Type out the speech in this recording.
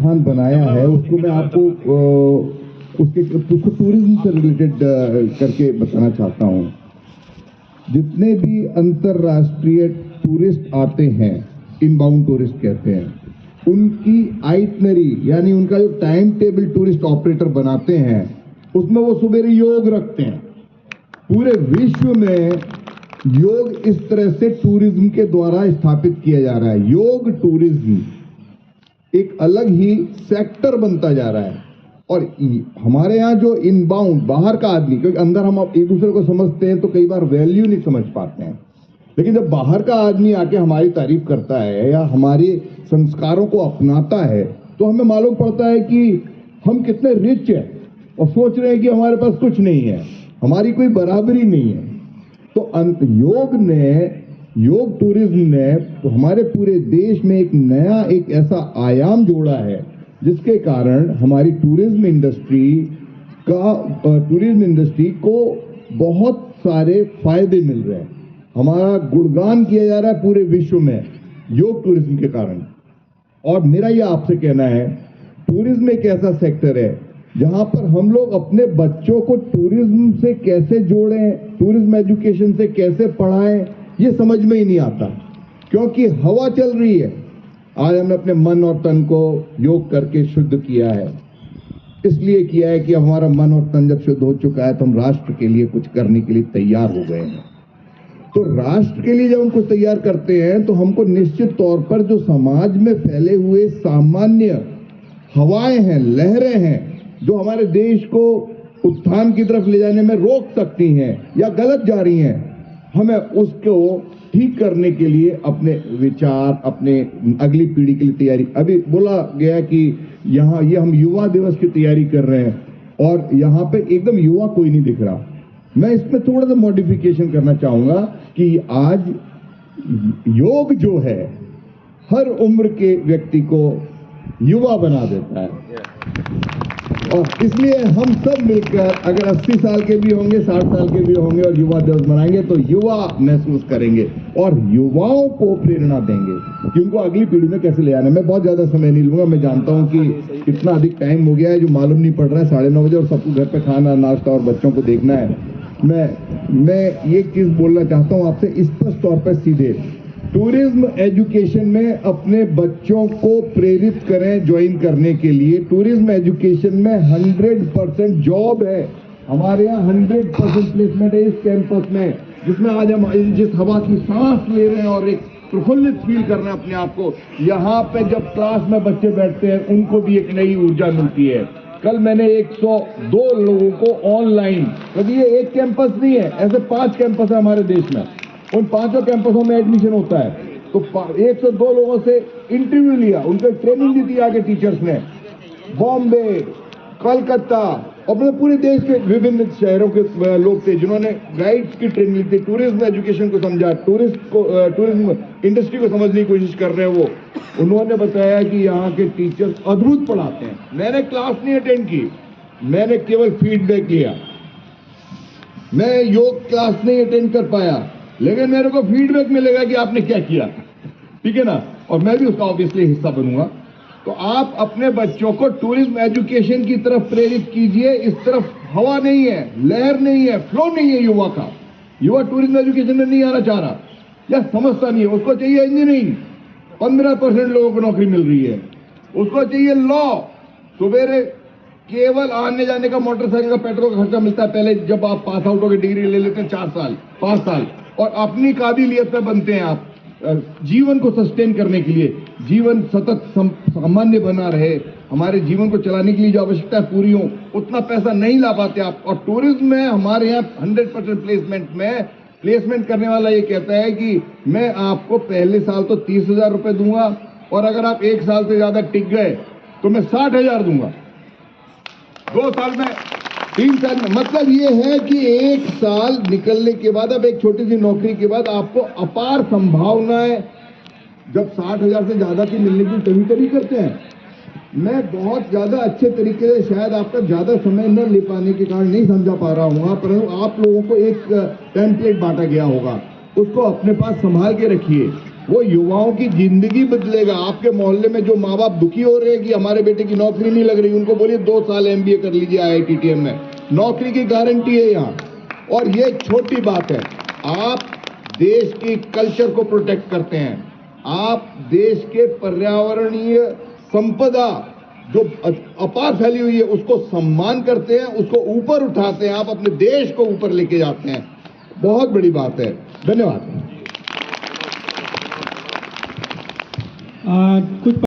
संस्थान बनाया है उसको मैं आपको उसको टूरिज्म से रिलेटेड करके बताना चाहता हूँ। जितने भी अंतर्राष्ट्रीय टूरिस्ट आते हैं, इनबाउंड टूरिस्ट कहते हैं, उनकी आइटनरी यानी उनका जो टाइम टेबल टूरिस्ट ऑपरेटर बनाते हैं उसमें वो सुबह योग रखते हैं। पूरे विश्व में योग इस तरह से टूरिज्म के द्वारा स्थापित किया जा रहा है। योग टूरिज्म एक अलग ही सेक्टर बनता जा रहा है। और हमारे यहाँ जो इनबाउंड बाहर का आदमी, क्योंकि अंदर हम एक दूसरे को समझते हैं तो कई बार वैल्यू नहीं समझ पाते हैं, लेकिन जब बाहर का आदमी आके हमारी तारीफ करता है या हमारे संस्कारों को अपनाता है तो हमें मालूम पड़ता है कि हम कितने रिच हैं और सोच रहे हैं कि हमारे पास कुछ नहीं है, हमारी कोई बराबरी नहीं है। तो योग टूरिज्म ने तो हमारे पूरे देश में एक नया एक ऐसा आयाम जोड़ा है जिसके कारण हमारी टूरिज्म इंडस्ट्री को बहुत सारे फायदे मिल रहे हैं। हमारा गुणगान किया जा रहा है पूरे विश्व में योग टूरिज्म के कारण। और मेरा यह आपसे कहना है, टूरिज्म एक ऐसा सेक्टर है जहां पर हम लोग अपने बच्चों को टूरिज्म से कैसे जोड़ें, टूरिज्म एजुकेशन से कैसे पढ़ाएं, ये समझ में ही नहीं आता, क्योंकि हवा चल रही है। आज हमने अपने मन और तन को योग करके शुद्ध किया है, इसलिए किया है कि हमारा मन और तन जब शुद्ध हो चुका है तो हम राष्ट्र के लिए कुछ करने के लिए तैयार हो गए हैं। तो राष्ट्र के लिए जब हम कुछ तैयार करते हैं तो हमको निश्चित तौर पर जो समाज में फैले हुए सामान्य हवाएं हैं, लहरें हैं, जो हमारे देश को उत्थान की तरफ ले जाने में रोक सकती हैं या गलत जा रही हैं, हमें उसको ठीक करने के लिए अपने विचार, अपने अगली पीढ़ी के लिए तैयारी। अभी बोला गया कि यहाँ ये हम युवा दिवस की तैयारी कर रहे हैं और यहाँ पे एकदम युवा कोई नहीं दिख रहा। मैं इसमें थोड़ा सा मॉडिफिकेशन करना चाहूंगा कि आज योग जो है हर उम्र के व्यक्ति को युवा बना देता है। और इसलिए हम सब मिलकर अगर 80 साल के भी होंगे, 60 साल के भी होंगे और युवा दिवस मनाएंगे तो युवा महसूस करेंगे और युवाओं को प्रेरणा देंगे कि उनको अगली पीढ़ी में कैसे ले आना। मैं बहुत ज्यादा समय नहीं लूंगा, मैं जानता हूं कि इतना अधिक टाइम हो गया है जो मालूम नहीं पड़ रहा है, 9:30 बजे और सबको घर पे खाना नाश्ता और बच्चों को देखना है। मैं ये चीज बोलना चाहता हूं आपसे स्पष्ट तौर पर सीधे, टूरिज्म एजुकेशन में अपने बच्चों को प्रेरित करें ज्वाइन करने के लिए। टूरिज्म एजुकेशन में 100% जॉब है, हमारे यहाँ 100% प्लेसमेंट है इस कैंपस में, जिसमें आज हम जिस हवा की सांस ले रहे हैं और एक प्रफुल्लित फील कर रहे हैं अपने आप को। यहाँ पे जब क्लास में बच्चे बैठते हैं उनको भी एक नई ऊर्जा मिलती है। कल मैंने 102 लोगों को ऑनलाइन, क्योंकि ये एक कैंपस नहीं है, ऐसे 5 कैंपस है हमारे देश में, उन 5 कैंपसों में एडमिशन होता है। तो 102 लोगों से इंटरव्यू लिया, उनको ट्रेनिंग दी थी आगे टीचर्स ने, बॉम्बे, कलकत्ता और मतलब पूरे देश के विभिन्न शहरों के लोग थे जिन्होंने गाइड्स की ट्रेनिंग ली थी, टूरिज्म एजुकेशन को समझा, टूरिज्म इंडस्ट्री को समझने की कोशिश कर रहे हैं वो। उन्होंने बताया कि यहाँ के टीचर्स अद्भुत पढ़ाते हैं। मैंने क्लास नहीं अटेंड की, मैंने केवल फीडबैक लिया। मैं योग क्लास नहीं अटेंड कर पाया, लेकिन मेरे को फीडबैक मिलेगा कि आपने क्या किया, ठीक है ना, और मैं भी उसका ऑब्वियसली हिस्सा बनूंगा। तो आप अपने बच्चों को टूरिज्म एजुकेशन की तरफ प्रेरित कीजिए। इस तरफ हवा नहीं है, लहर नहीं है, फ्लो नहीं है युवा का। युवा टूरिज्म एजुकेशन में नहीं आना चाह रहा या समझता नहीं है, उसको चाहिए इंजीनियरिंग, 15% लोगों को नौकरी मिल रही है, उसको चाहिए लॉ, सवेरे केवल आने जाने का मोटरसाइकिल का पेट्रोल का खर्चा मिलता है। पहले जब आप पास आउट होकर डिग्री ले लेते हैं 4 साल 5 साल और अपनी काबिलियत पे बनते हैं आप जीवन को सस्टेन करने के लिए, जीवन सतत सामान्य बना रहे, हमारे जीवन को चलाने के लिए जो आवश्यकता पूरी हो, उतना पैसा नहीं ला पाते आप। और टूरिज्म में हमारे यहाँ 100% प्लेसमेंट करने वाला ये कहता है कि मैं आपको पहले साल तो 30,000 रुपए दूंगा और अगर आप 1 साल से ज्यादा टिक गए तो मैं 60,000 दूंगा, 2 साल में, 3 साल में। मतलब ये है कि 1 साल निकलने के बाद, अब एक छोटी सी नौकरी के बाद आपको अपार संभावनाएं, जब 60,000 से ज्यादा की मिलने की तभी तभी करते हैं। मैं बहुत ज्यादा अच्छे तरीके से शायद आपका ज्यादा समय न ले पाने के कारण नहीं समझा पा रहा हूँ, परंतु आप लोगों को एक टेम्पलेट बांटा गया होगा, उसको अपने पास संभाल के रखिए। वो युवाओं की जिंदगी बदलेगा। आपके मोहल्ले में जो माँ बाप दुखी हो रहे हैं कि हमारे बेटे की नौकरी नहीं लग रही, उनको बोलिए 2 साल MBA कर लीजिए IITTM में, नौकरी की गारंटी है यहाँ। और ये छोटी बात है, आप देश की कल्चर को प्रोटेक्ट करते हैं, आप देश के पर्यावरणीय संपदा जो अपार फैली हुई है उसको सम्मान करते हैं, उसको ऊपर उठाते हैं, आप अपने देश को ऊपर लेके जाते हैं। बहुत बड़ी बात है। धन्यवाद। कुछ